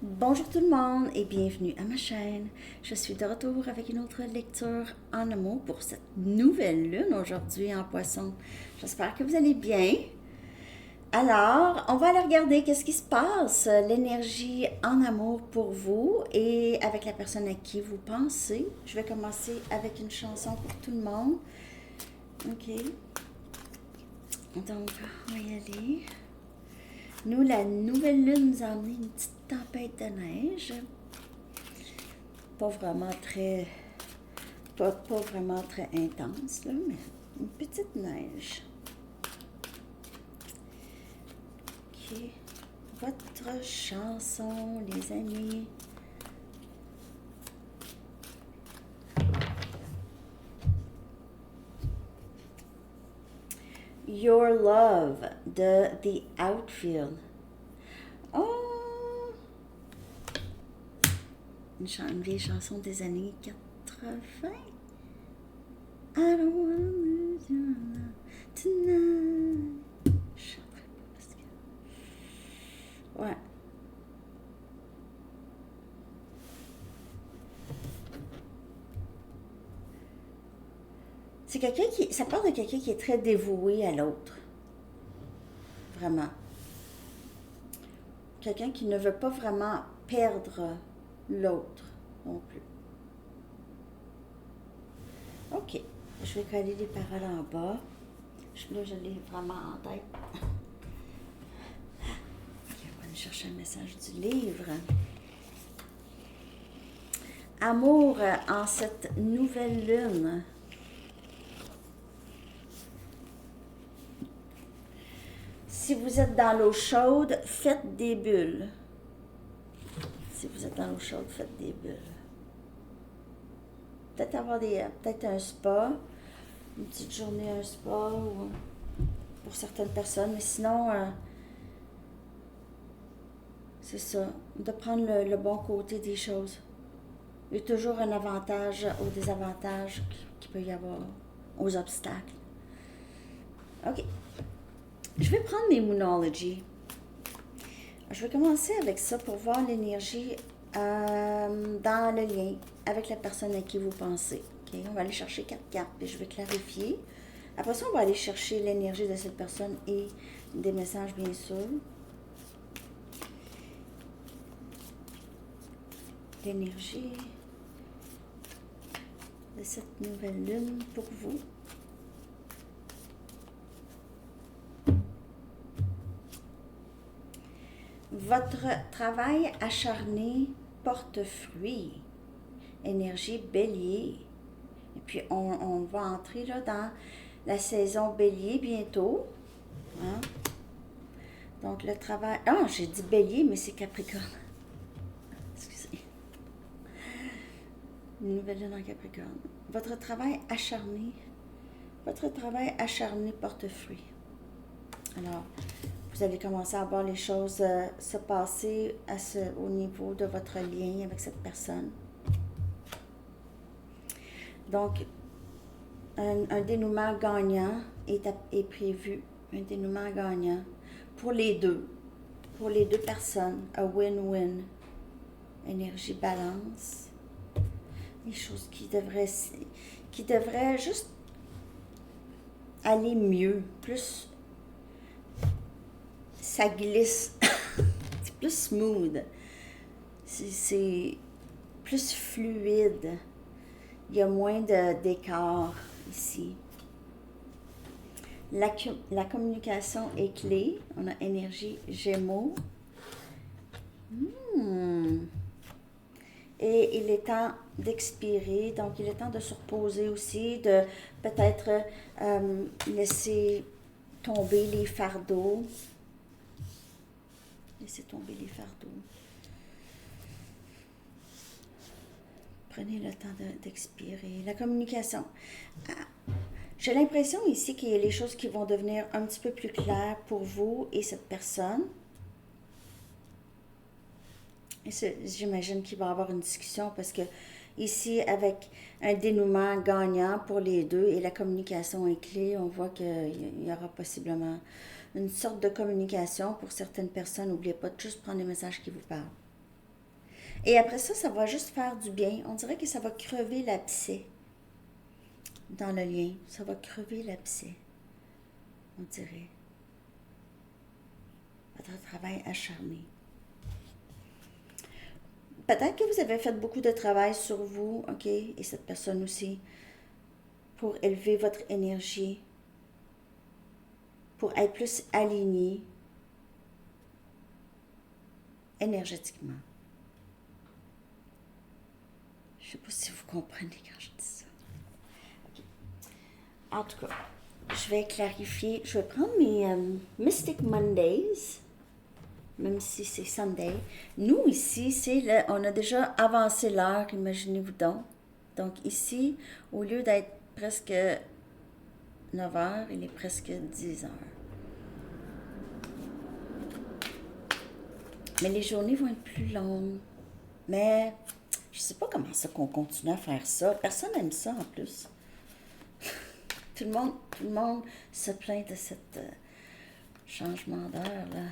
Bonjour tout le monde et bienvenue à ma chaîne. Je suis de retour avec une autre lecture en amour pour cette nouvelle lune aujourd'hui en poisson. J'espère que vous allez bien. Alors, on va aller regarder qu'est-ce qui se passe, l'énergie en amour pour vous et avec la personne à qui vous pensez. Je vais commencer avec une chanson pour tout le monde. Ok. Donc, on va y aller. Nous, la nouvelle lune nous a amené une petite tempête de neige. Pas vraiment très, pas vraiment très intense, là, mais une petite neige. Ok. Votre chanson, les amis. Your Love de The Outfield. Oh! Une vieille chanson des années 80. I don't wanna lose your love tonight. Je chanterai pas parce que... Ouais. C'est quelqu'un qui... Ça parle de quelqu'un qui est très dévoué à l'autre. Vraiment. Quelqu'un qui ne veut pas vraiment perdre l'autre non plus. Ok. Je vais coller les paroles en bas. Là, je l'ai vraiment en tête. Ok, on va aller chercher un message du livre. Amour en cette nouvelle lune. Si vous êtes dans l'eau chaude, faites des bulles. Si vous êtes dans l'eau chaude, faites des bulles. Peut-être un spa, une petite journée à un spa ou pour certaines personnes, mais sinon, c'est ça, de prendre le bon côté des choses. Il y a toujours un avantage ou désavantage qu'il peut y avoir aux obstacles. Ok, je vais prendre mes Moonology. Je vais commencer avec ça pour voir l'énergie dans le lien avec la personne à qui vous pensez. Okay? On va aller chercher 4 cartes et je vais clarifier. Après ça, on va aller chercher l'énergie de cette personne et des messages, bien sûr. L'énergie de cette nouvelle lune pour vous. Votre travail acharné porte fruit. Énergie bélier. Et puis, on va entrer là, dans la saison bélier bientôt. Hein? Donc, le travail... Ah, j'ai dit bélier, mais c'est Capricorne. Excusez. Une nouvelle lune en Capricorne. Votre travail acharné porte fruit. Alors, vous allez commencer à voir les choses se passer au niveau de votre lien avec cette personne. Donc, un dénouement gagnant est prévu. Un dénouement gagnant pour les deux personnes. Un win-win. Énergie balance. Des choses qui devraient juste aller mieux. Plus, ça glisse. C'est plus smooth. C'est plus fluide. Il y a moins d'écart ici. La communication est clé. On a énergie Gémeaux. Et il est temps d'expirer. Donc, il est temps de se reposer aussi, de peut-être laisser tomber les fardeaux. Laissez tomber les fardeaux. Prenez le temps d'expirer. La communication. J'ai l'impression ici qu'il y a les choses qui vont devenir un petit peu plus claires pour vous et cette personne. Et j'imagine qu'il va y avoir une discussion parce que ici, avec un dénouement gagnant pour les deux et la communication est clé, on voit qu'il y aura possiblement une sorte de communication pour certaines personnes. N'oubliez pas de juste prendre les messages qui vous parlent. Et après ça, ça va juste faire du bien. On dirait que ça va crever l'abcès dans le lien. Ça va crever l'abcès, on dirait. Votre travail acharné. Peut-être que vous avez fait beaucoup de travail sur vous, OK, et cette personne aussi, pour élever votre énergie, pour être plus aligné énergétiquement. Je ne sais pas si vous comprenez quand je dis ça. Okay. En tout cas, je vais clarifier. Je vais prendre mes Mystic Mondays, même si c'est Sunday. Nous, ici, on a déjà avancé l'heure, imaginez-vous donc. Donc ici, au lieu d'être presque 9 heures, il est presque 10 heures. Mais les journées vont être plus longues. Mais je sais pas comment ça qu'on continue à faire ça. Personne n'aime ça en plus. Tout le monde se plaint de ce changement d'heure là.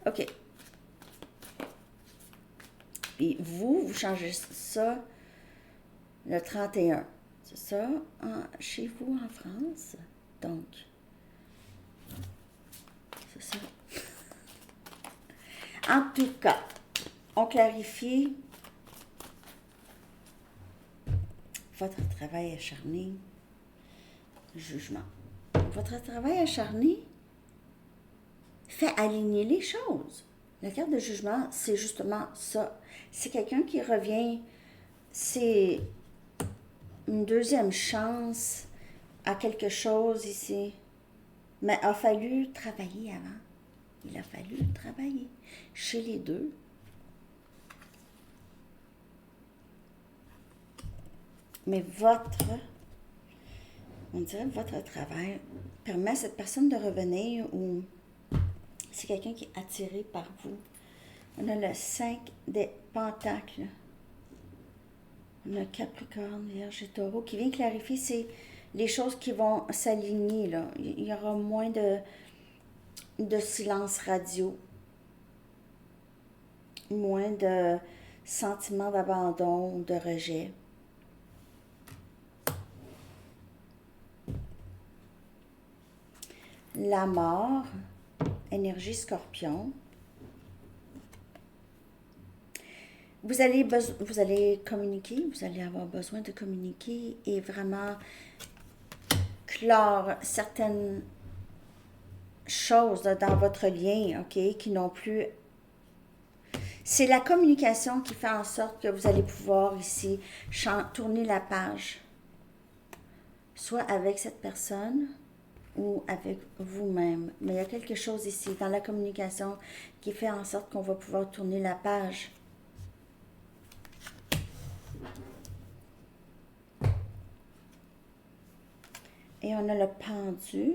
OK. Puis vous changez ça le 31. C'est ça, chez vous en France. Donc, c'est ça. En tout cas, on clarifie votre travail acharné, jugement. Votre travail acharné fait aligner les choses. La carte de jugement, c'est justement ça. C'est quelqu'un qui revient, c'est une deuxième chance à quelque chose ici. Mais il a fallu travailler avant. Il a fallu travailler chez les deux. Mais on dirait votre travail permet à cette personne de revenir ou c'est quelqu'un qui est attiré par vous. On a le 5 des pentacles. On a Capricorne, Vierge et Taureau qui vient clarifier c'est les choses qui vont s'aligner. Là. Il y aura moins de silence radio, moins de sentiments d'abandon ou de rejet. La mort, énergie scorpion. Vous allez communiquer, vous allez avoir besoin de communiquer et vraiment clore certaines choses dans votre lien, OK, qui n'ont plus... C'est la communication qui fait en sorte que vous allez pouvoir ici tourner la page, soit avec cette personne ou avec vous-même. Mais il y a quelque chose ici dans la communication qui fait en sorte qu'on va pouvoir tourner la page. Et on a le pendu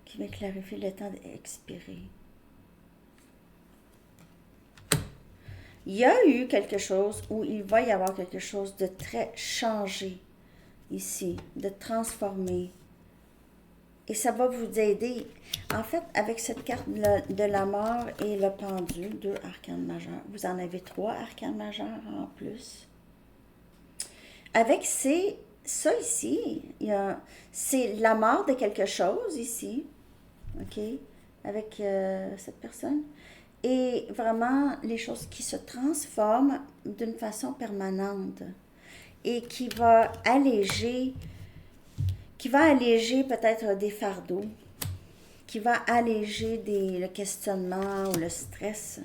qui va clarifier le temps d'expirer. Il y a eu quelque chose ou il va y avoir quelque chose de très changé ici, de transformé. Et ça va vous aider. En fait, avec cette carte de la mort et le pendu, 2 arcanes majeurs, vous en avez 3 arcanes majeurs en plus. Avec ça ici, c'est la mort de quelque chose ici, OK, avec cette personne. Et vraiment, les choses qui se transforment d'une façon permanente et qui va alléger peut-être des fardeaux, qui va alléger le questionnement ou le stress.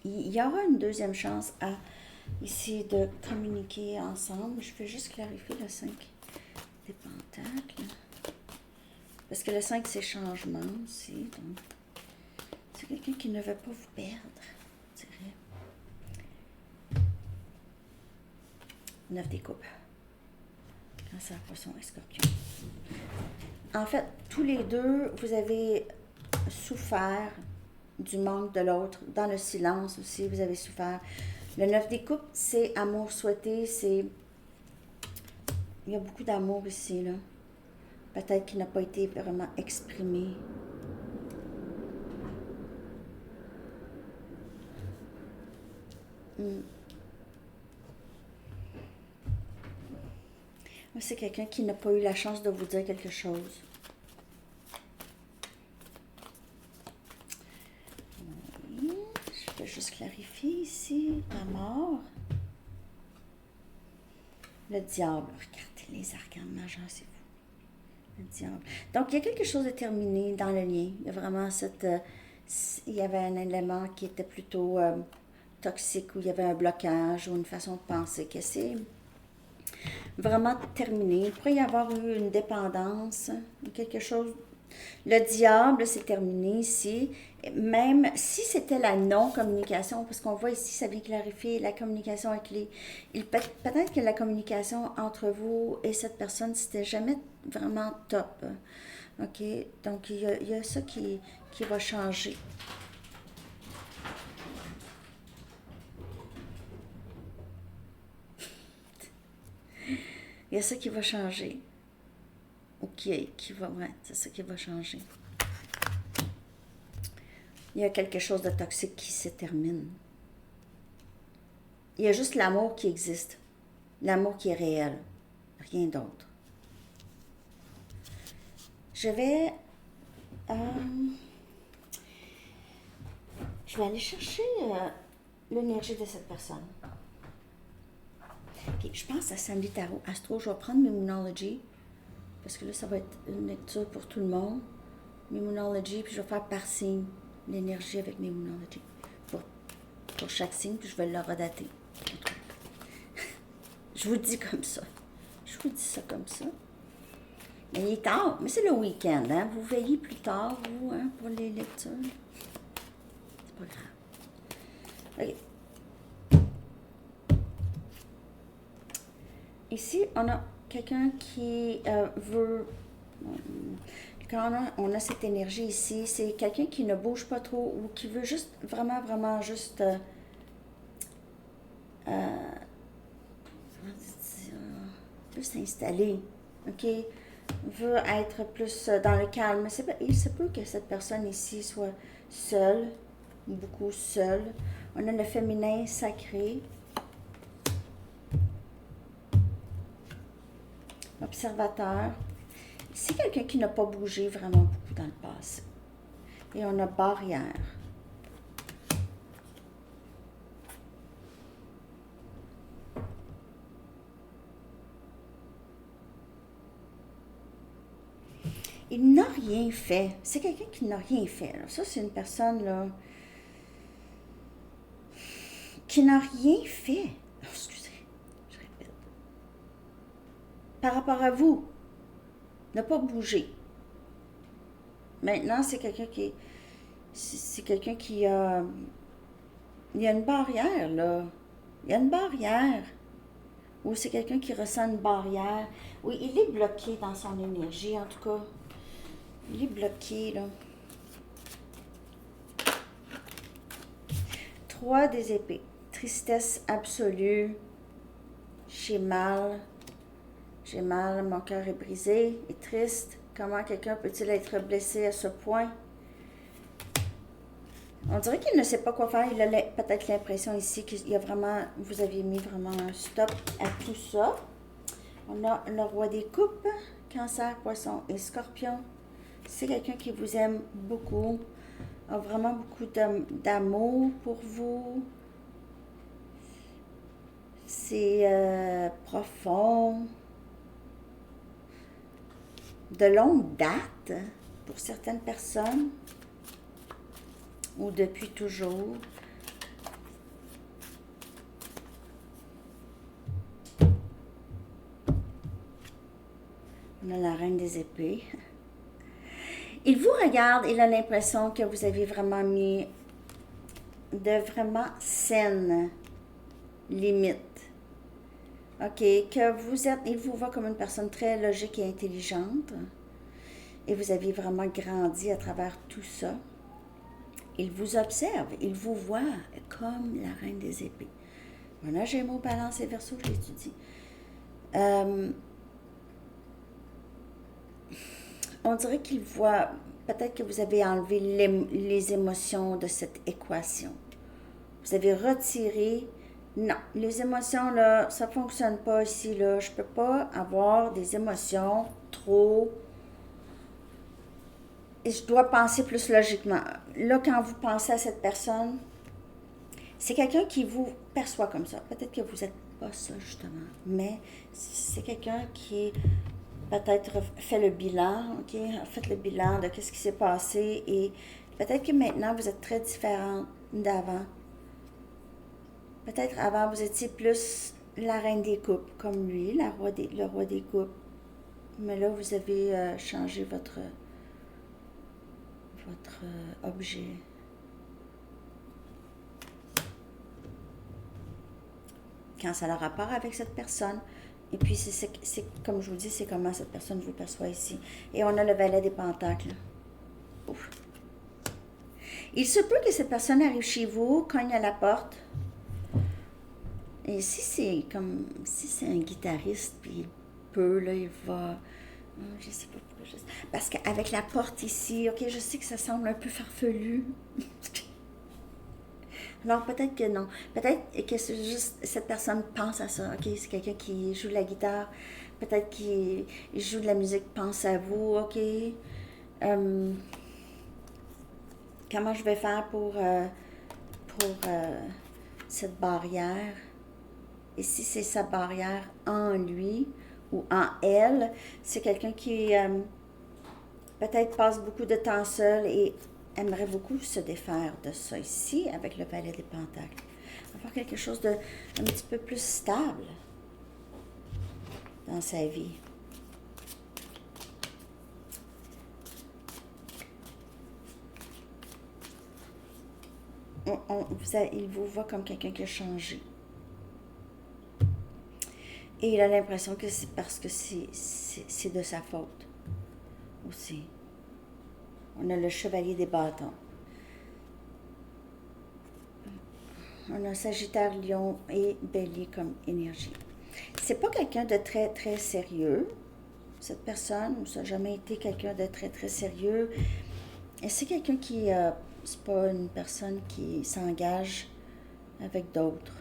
Il y aura une deuxième chance ici de communiquer ensemble. Je vais juste clarifier le 5 des pentacles. Parce que le 5, c'est changement aussi. Donc, c'est quelqu'un qui ne veut pas vous perdre, je dirais. 9 des coupes. Cancer, poisson et scorpion. En fait, tous les deux, vous avez souffert du manque de l'autre. Dans le silence aussi, vous avez souffert. Le 9 des coupes, c'est amour souhaité, il y a beaucoup d'amour ici, là. Peut-être qu'il n'a pas été vraiment exprimé. C'est quelqu'un qui n'a pas eu la chance de vous dire quelque chose. Oui, je vais juste clarifier ici. La mort. Le diable. Regardez les arcanes majeures, c'est vous. Le diable. Donc, il y a quelque chose de terminé dans le lien. Il y a vraiment cette... il y avait un élément qui était plutôt toxique, où il y avait un blocage ou une façon de penser que c'est vraiment terminé. Il pourrait y avoir eu une dépendance, quelque chose. Le diable, c'est terminé ici. Même si c'était la non-communication, parce qu'on voit ici, ça vient clarifier la communication avec les... Peut-être que la communication entre vous et cette personne, c'était jamais vraiment top. OK? Donc, il y a ça qui va changer. Il y a ça qui va changer. OK, ouais, c'est ça qui va changer. Il y a quelque chose de toxique qui se termine. Il y a juste l'amour qui existe. L'amour qui est réel. Rien d'autre. Je vais aller chercher l'énergie de cette personne. Puis je pense à Sandy Tarot Astro. Je vais prendre Moonology, parce que là, ça va être une lecture pour tout le monde. Moonology, puis je vais faire par signe l'énergie avec Moonology. Pour chaque signe, puis je vais le redater. Je vous dis comme ça. Je vous dis ça comme ça. Mais il est tard, mais c'est le week-end, hein? Vous veillez plus tard, vous, hein, pour les lectures. C'est pas grave. OK. Ici, on a quelqu'un qui veut... Quand on a cette énergie ici, c'est quelqu'un qui ne bouge pas trop ou qui veut juste, vraiment juste... plus s'installer, OK? Veut être plus dans le calme. Il se peut que cette personne ici soit seule, beaucoup seule. On a le féminin sacré. Observateur. C'est quelqu'un qui n'a pas bougé vraiment beaucoup dans le passé. Et on a barrière. Il n'a rien fait. C'est quelqu'un qui n'a rien fait. Là. Ça, c'est une personne là, qui n'a rien fait. Oh, excusez, je répète. Par rapport à vous, n'a pas bougé. Maintenant, c'est quelqu'un qui... C'est quelqu'un qui a... Il y a une barrière, là. Il y a une barrière. Ou c'est quelqu'un qui ressent une barrière. Oui, il est bloqué dans son énergie, en tout cas. Il est bloqué, là. 3 des épées. Tristesse absolue. J'ai mal, mon cœur est brisé et triste. Comment quelqu'un peut-il être blessé à ce point? On dirait qu'il ne sait pas quoi faire. Il a peut-être l'impression ici qu'il y a vraiment, vous aviez mis vraiment un stop à tout ça. On a le roi des coupes, Cancer, Poisson et Scorpion. C'est quelqu'un qui vous aime beaucoup, a vraiment beaucoup d'amour pour vous. C'est profond. De longue date pour certaines personnes. Ou depuis toujours. On a la reine des épées. Il vous regarde, il a l'impression que vous avez vraiment mis de vraiment saines limites. OK, que vous êtes, il vous voit comme une personne très logique et intelligente. Et vous avez vraiment grandi à travers tout ça. Il vous observe, il vous voit comme la reine des épées. Voilà, Gémeaux, Balance et Verseau, je l'étudie. On dirait qu'il voit, peut-être que vous avez enlevé les émotions de cette équation. Vous avez retiré Non, les émotions, là, ça fonctionne pas ici, là. Je peux pas avoir des émotions trop... Et je dois penser plus logiquement. Là, quand vous pensez à cette personne, c'est quelqu'un qui vous perçoit comme ça. Peut-être que vous n'êtes pas ça, justement. Mais c'est quelqu'un qui peut-être fait le bilan, OK? Faites le bilan de ce qui s'est passé et peut-être que maintenant, vous êtes très différente d'avant. Peut-être avant, vous étiez plus la reine des coupes, comme lui, le roi des coupes. Mais là, vous avez changé votre objet. Quand ça a rapport avec cette personne. Et puis, c'est comme je vous dis, c'est comment cette personne vous perçoit ici. Et on a le valet des pentacles. Ouf. Il se peut que cette personne arrive chez vous, cogne à la porte. Et si c'est un guitariste, puis il peut, là, il va... Je sais pas pourquoi. Parce qu'avec la porte ici, ok, je sais que ça semble un peu farfelu. Alors peut-être que non. Peut-être que c'est juste cette personne pense à ça. Ok, c'est quelqu'un qui joue de la guitare. Peut-être qu'il joue de la musique, pense à vous. Ok. Comment je vais faire pour cette barrière? Et si c'est sa barrière en lui ou en elle, c'est quelqu'un qui peut-être passe beaucoup de temps seul et aimerait beaucoup se défaire de ça ici avec le valet des pentacles. Avoir quelque chose de un petit peu plus stable dans sa vie. Il vous voit comme quelqu'un qui a changé. Et il a l'impression que c'est parce que c'est de sa faute aussi. On a le chevalier des bâtons. On a Sagittaire, Lion et Bélier comme énergie. C'est pas quelqu'un de très, très sérieux, cette personne, ou ça n'a jamais été quelqu'un de très, très sérieux. Et c'est quelqu'un qui, c'est pas une personne qui s'engage avec d'autres.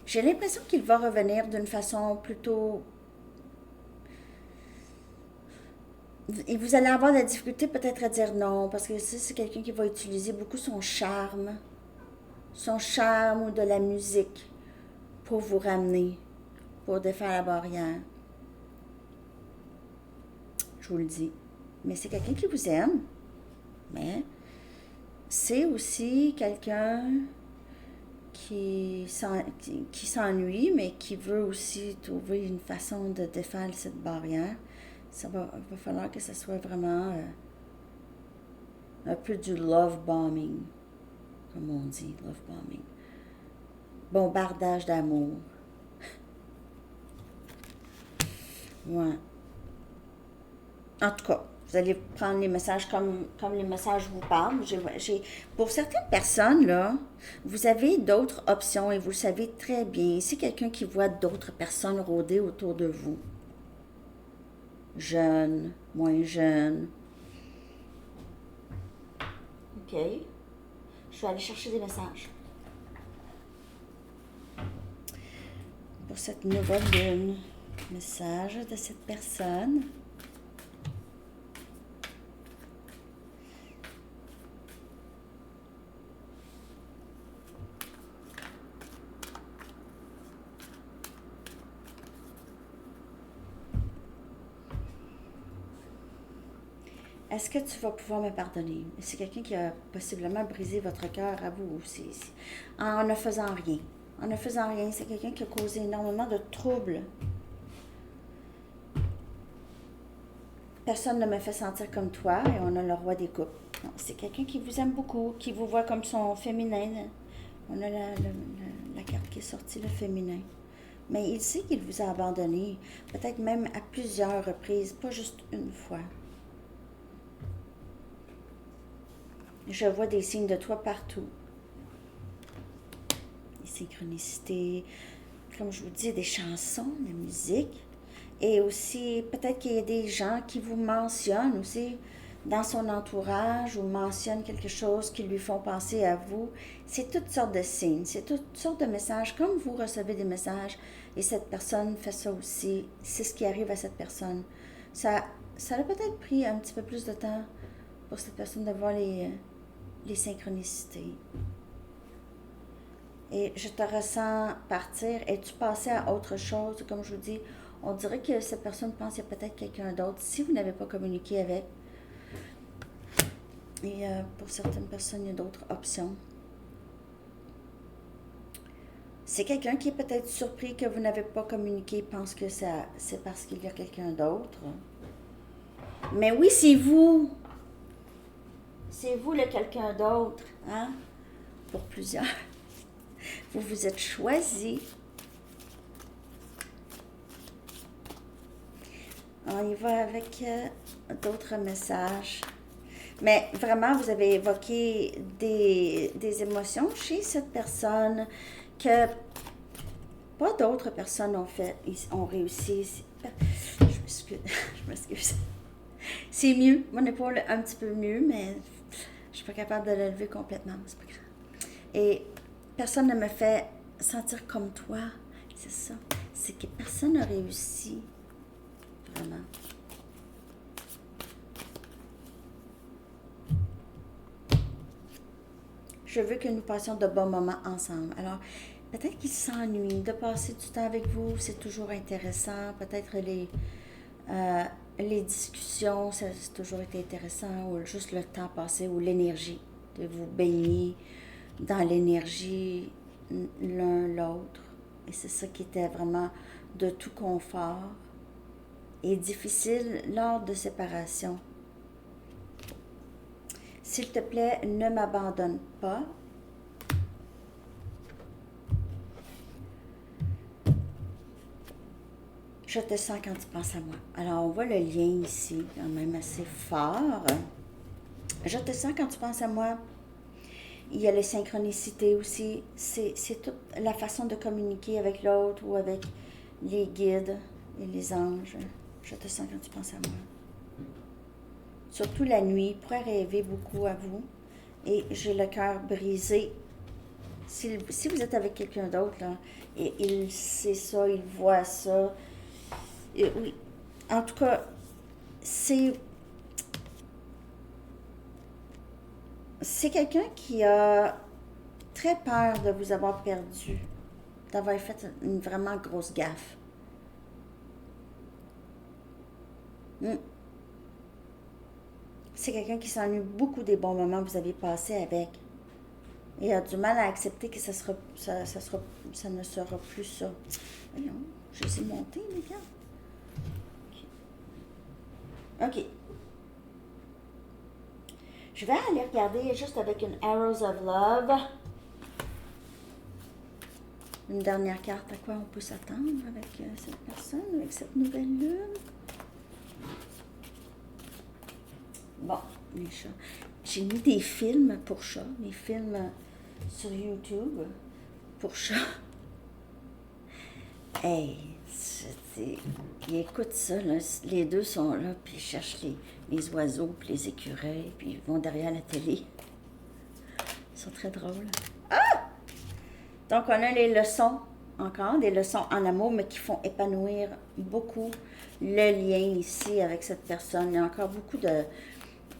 J'ai l'impression qu'il va revenir d'une façon plutôt... Et vous allez avoir de la difficulté peut-être à dire non, parce que c'est quelqu'un qui va utiliser beaucoup son charme ou de la musique pour vous ramener, pour défaire la barrière. Je vous le dis. Mais c'est quelqu'un qui vous aime, mais c'est aussi quelqu'un qui s'ennuie, mais qui veut aussi trouver une façon de défaire cette barrière. Va falloir que ça soit vraiment un peu du love bombing, comme on dit, love bombing. Bombardage d'amour. Ouais. En tout cas, vous allez prendre les messages comme les messages vous parlent. Pour certaines personnes, là, vous avez d'autres options et vous le savez très bien. C'est quelqu'un qui voit d'autres personnes rôder autour de vous. Jeunes, moins jeunes. OK. Je vais aller chercher des messages. Pour cette nouvelle lune, message de cette personne. Est-ce que tu vas pouvoir me pardonner? C'est quelqu'un qui a possiblement brisé votre cœur à vous aussi, en ne faisant rien. En ne faisant rien, c'est quelqu'un qui a causé énormément de troubles. Personne ne me fait sentir comme toi et on a le roi des coupes. C'est quelqu'un qui vous aime beaucoup, qui vous voit comme son féminin. On a la carte qui est sortie, le féminin. Mais il sait qu'il vous a abandonné, peut-être même à plusieurs reprises, pas juste une fois. Je vois des signes de toi partout. Des synchronicités, comme je vous dis, des chansons, de la musique. Et aussi, peut-être qu'il y a des gens qui vous mentionnent aussi dans son entourage ou mentionne quelque chose qui lui font penser à vous, c'est toutes sortes de signes, c'est toutes sortes de messages. Comme vous recevez des messages et cette personne fait ça aussi, c'est ce qui arrive à cette personne. Ça a peut-être pris un petit peu plus de temps pour cette personne de voir les synchronicités. Et je te ressens partir. Es-tu passé à autre chose? Comme je vous dis, on dirait que cette personne pense qu'il y a peut-être quelqu'un d'autre si vous n'avez pas communiqué avec. Et pour certaines personnes, il y a d'autres options. C'est quelqu'un qui est peut-être surpris que vous n'avez pas communiqué, pense que c'est parce qu'il y a quelqu'un d'autre. Mais oui, c'est vous. C'est vous le quelqu'un d'autre, hein? Pour plusieurs. Vous vous êtes choisi. On y va avec d'autres messages. Mais vraiment, vous avez évoqué des émotions chez cette personne que pas d'autres personnes ont réussi. Je m'excuse. C'est mieux. Mon épaule un petit peu mieux, mais je suis pas capable de le lever complètement. C'est pas grave. Et personne ne me fait sentir comme toi. C'est ça. C'est que personne n'a réussi. Vraiment. Je veux que nous passions de bons moments ensemble. Alors, peut-être qu'il s'ennuie de passer du temps avec vous. C'est toujours intéressant. Peut-être les discussions, ça a toujours été intéressant. Ou juste le temps passé, ou l'énergie. De vous baigner dans l'énergie l'un l'autre. Et c'est ça qui était vraiment de tout confort et difficile lors de séparation. S'il te plaît, ne m'abandonne pas. Je te sens quand tu penses à moi. Alors, on voit le lien ici, quand même assez fort. Je te sens quand tu penses à moi. Il y a les synchronicités aussi. C'est toute la façon de communiquer avec l'autre ou avec les guides et les anges. Je te sens quand tu penses à moi. Surtout la nuit, il pourrait rêver beaucoup à vous. Et j'ai le cœur brisé. Si vous êtes avec quelqu'un d'autre, là, et il sait ça, il voit ça. Et oui. En tout cas, c'est quelqu'un qui a très peur de vous avoir perdu, d'avoir fait une vraiment grosse gaffe. C'est quelqu'un qui s'ennuie beaucoup des bons moments que vous avez passés avec. Et a du mal à accepter que ça ne sera plus ça. Voyons, je les ai montés, les gars. OK. Je vais aller regarder juste avec une Arrows of Love. Une dernière carte, à quoi on peut s'attendre avec cette personne, avec cette nouvelle lune. Bon, les chats. J'ai mis des films pour chats, des films sur YouTube pour chats. Hey, ils écoutent ça, là. Les deux sont là, puis ils cherchent les oiseaux, puis les écureuils, puis ils vont derrière la télé. Ils sont très drôles. Ah! Donc, on a les leçons, encore, des leçons en amour, mais qui font épanouir beaucoup le lien ici avec cette personne. Il y a encore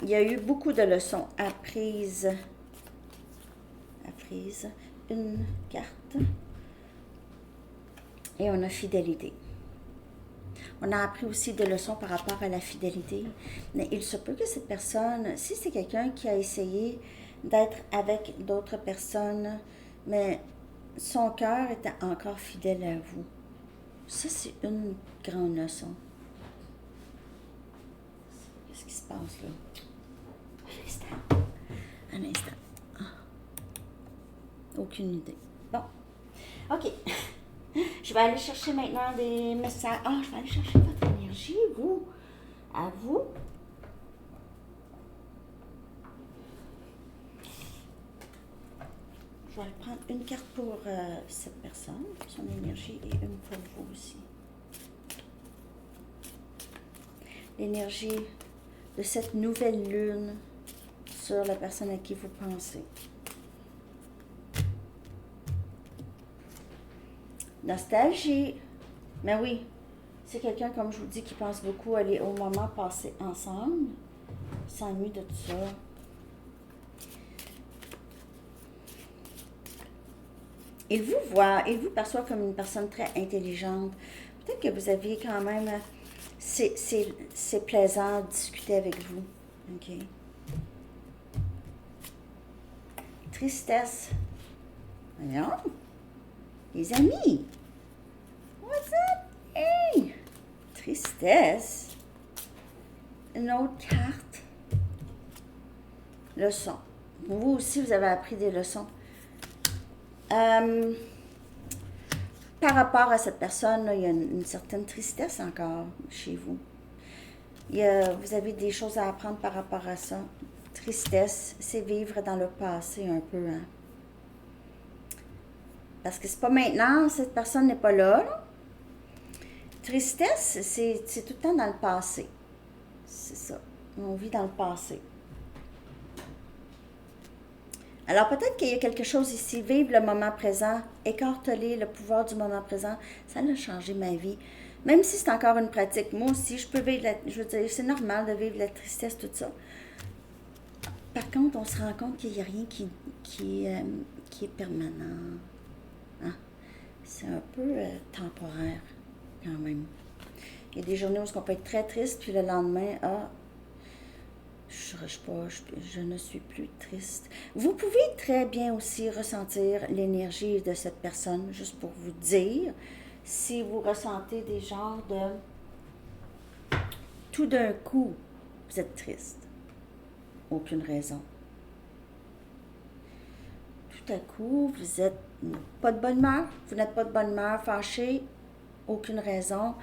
il y a eu beaucoup de leçons apprises. Une carte. Et on a fidélité. On a appris aussi des leçons par rapport à la fidélité. Mais il se peut que cette personne, si c'est quelqu'un qui a essayé d'être avec d'autres personnes, mais son cœur était encore fidèle à vous. Ça, c'est une grande leçon. Qu'est-ce qui se passe là? Un instant. Aucune idée. Bon. OK. Je vais aller chercher maintenant des messages. Je vais aller chercher votre énergie, vous. À vous. Je vais aller prendre une carte pour cette personne, son énergie, et une pour vous aussi. L'énergie de cette nouvelle lune sur la personne à qui vous pensez. Nostalgie. Mais oui, c'est quelqu'un, comme je vous dis, qui pense beaucoup aller au moment passé ensemble. Il s'ennuie de tout ça. Il vous voit, il vous perçoit comme une personne très intelligente. Peut-être que vous aviez quand même... C'est plaisant de discuter avec vous. OK. Tristesse. Voyons. Les amis. What's up? Hey! Tristesse. Une autre carte. Leçon. Vous aussi, vous avez appris des leçons. Par rapport à cette personne, là, il y a une certaine tristesse encore chez vous. Vous avez des choses à apprendre par rapport à ça. Tristesse, c'est vivre dans le passé un peu. Hein? Parce que c'est pas maintenant, cette personne n'est pas là. Là. Tristesse, c'est tout le temps dans le passé. C'est ça. On vit dans le passé. Alors peut-être qu'il y a quelque chose ici, vivre le moment présent, écarteler le pouvoir du moment présent, ça a changé ma vie. Même si c'est encore une pratique, moi aussi, je peux vivre, je veux dire, c'est normal de vivre la tristesse, tout ça. Par contre, on se rend compte qu'il n'y a rien qui est permanent. Hein? C'est un peu temporaire, quand même. Il y a des journées où on peut être très triste, puis le lendemain, je ne suis plus triste. Vous pouvez très bien aussi ressentir l'énergie de cette personne, juste pour vous dire, si vous ressentez des genres de... Tout d'un coup, vous êtes triste. Aucune raison. Tout à coup, vous êtes pas de bonne humeur, vous n'êtes pas de bonne humeur, fâché, aucune raison.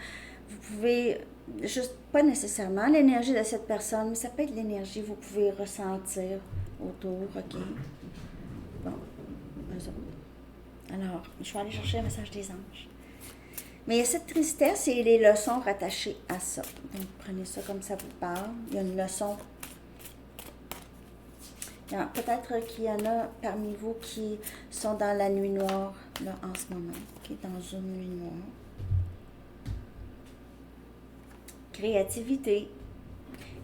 Vous pouvez... juste pas nécessairement l'énergie de cette personne, mais ça peut être l'énergie que vous pouvez ressentir autour, OK? Bon, eux autres. Alors, je vais aller chercher un message des anges. Mais il y a cette tristesse et les leçons rattachées à ça. Donc, prenez ça comme ça vous parle. Il y a une leçon. Peut-être qu'il y en a parmi vous qui sont dans la nuit noire, là, en ce moment, OK? Dans une nuit noire. Créativité.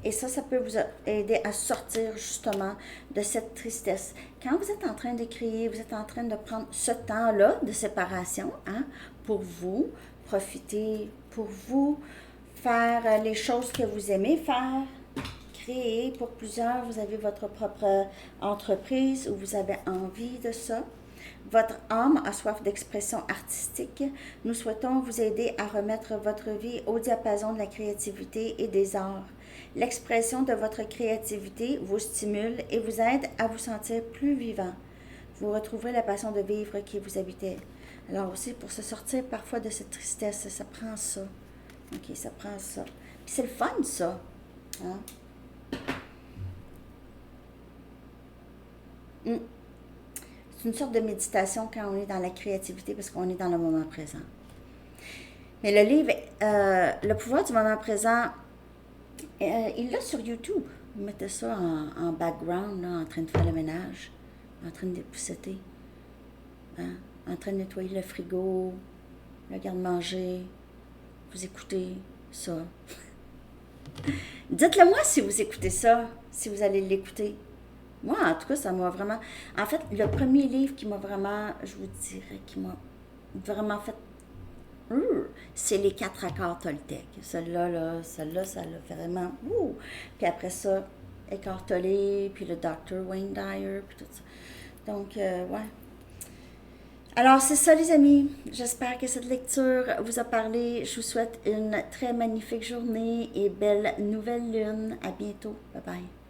Et ça peut vous aider à sortir justement de cette tristesse. Quand vous êtes en train de créer, vous êtes en train de prendre ce temps-là de séparation, hein, pour vous, profiter pour vous, faire les choses que vous aimez faire, créer pour plusieurs, vous avez votre propre entreprise où vous avez envie de ça. Votre âme a soif d'expression artistique. Nous souhaitons vous aider à remettre votre vie au diapason de la créativité et des arts. L'expression de votre créativité vous stimule et vous aide à vous sentir plus vivant. Vous retrouverez la passion de vivre qui vous habitait. Alors aussi, pour se sortir parfois de cette tristesse, ça prend ça. OK, ça prend ça. Puis c'est le fun, ça. Hein? C'est une sorte de méditation quand on est dans la créativité parce qu'on est dans le moment présent. Mais le livre, Le pouvoir du moment présent, il l'a sur YouTube. Vous mettez ça en background, là, en train de faire le ménage, en train de dépousseter, hein, en train de nettoyer le frigo, le garde-manger. Vous écoutez ça. Dites-le moi si vous écoutez ça, si vous allez l'écouter. Moi, en tout cas, ça m'a vraiment... En fait, le premier livre qui m'a vraiment, je vous dirais, qui m'a vraiment fait... c'est les 4 accords Toltec. Celle-là, ça l'a vraiment... Puis après ça, Eckhart Tolle, puis le Dr. Wayne Dyer, puis tout ça. Donc, ouais. Alors, c'est ça, les amis. J'espère que cette lecture vous a parlé. Je vous souhaite une très magnifique journée et belle nouvelle lune. À bientôt. Bye bye.